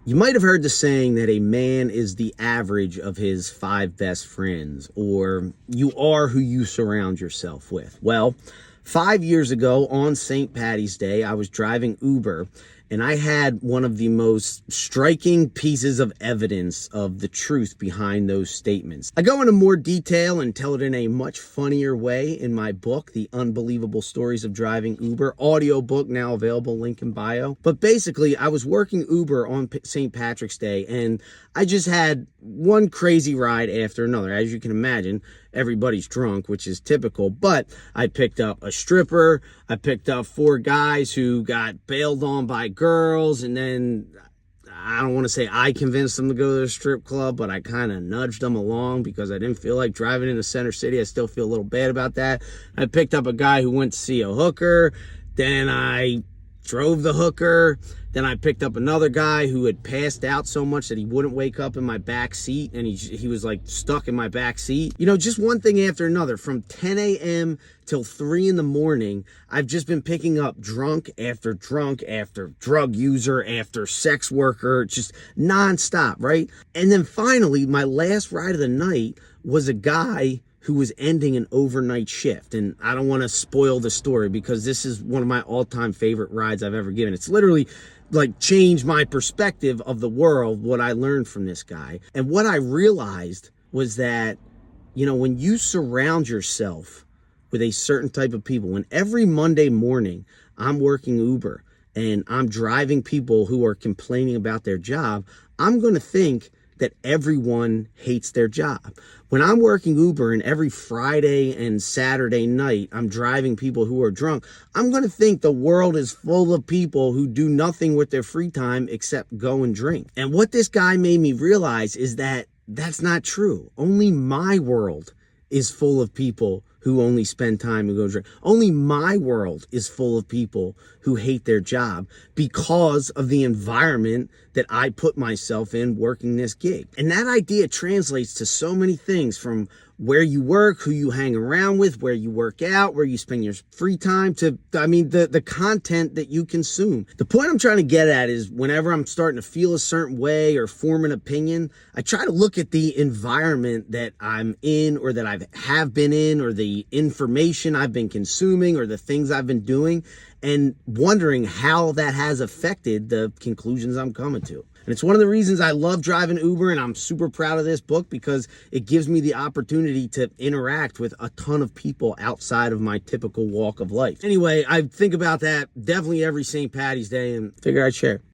You might have heard the saying that a man is the average of his five best friends, or you are who you surround yourself with. Well, 5 years ago on St. Patty's Day, I was driving Uber and I had one of the most striking pieces of evidence of the truth behind those statements. I go into more detail and tell it in a much funnier way in my book, The Unbelievable Stories of Driving Uber, audiobook now available, link in bio. But basically, I was working Uber on St. Patrick's Day and I just had one crazy ride after another. As you can imagine, everybody's drunk, which is typical, but I picked up a stripper, I picked up four guys who got bailed on by girls, and then I don't want to say I convinced them to go to the strip club, but I kind of nudged them along because I didn't feel like driving into Center City. I still feel a little bad about that. I picked up a guy who went to see a hooker, then I drove the hooker. Then I picked up another guy who had passed out so much that he wouldn't wake up in my back seat, and he was like stuck in my back seat. You know, just one thing after another. From 10 a.m. till 3 in the morning, I've just been picking up drunk after drug user after sex worker, just nonstop, right? And then finally, my last ride of the night was a guy who was ending an overnight shift. And I don't want to spoil the story because this is one of my all-time favorite rides I've ever given. It's literally like changed my perspective of the world, what I learned from this guy. And what I realized was that, you know, when you surround yourself with a certain type of people, when every Monday morning I'm working Uber and I'm driving people who are complaining about their job, I'm going to think that everyone hates their job. When I'm working Uber and every Friday and Saturday night I'm driving people who are drunk, I'm going to think the world is full of people who do nothing with their free time except go and drink. And what this guy made me realize is that that's not true. Only my world is full of people who only spend time and go drink. Only my world is full of people who hate their job because of the environment that I put myself in working this gig. And that idea translates to so many things, from where you work, who you hang around with, where you work out, where you spend your free time, to, I mean, the content that you consume. The point I'm trying to get at is whenever I'm starting to feel a certain way or form an opinion, I try to look at the environment that I'm in, or that I have been in, or the information I've been consuming, or the things I've been doing, and wondering how that has affected the conclusions I'm coming to. And it's one of the reasons I love driving Uber, and I'm super proud of this book because it gives me the opportunity to interact with a ton of people outside of my typical walk of life. Anyway, I think about that definitely every St. Patty's Day and figure I'd share.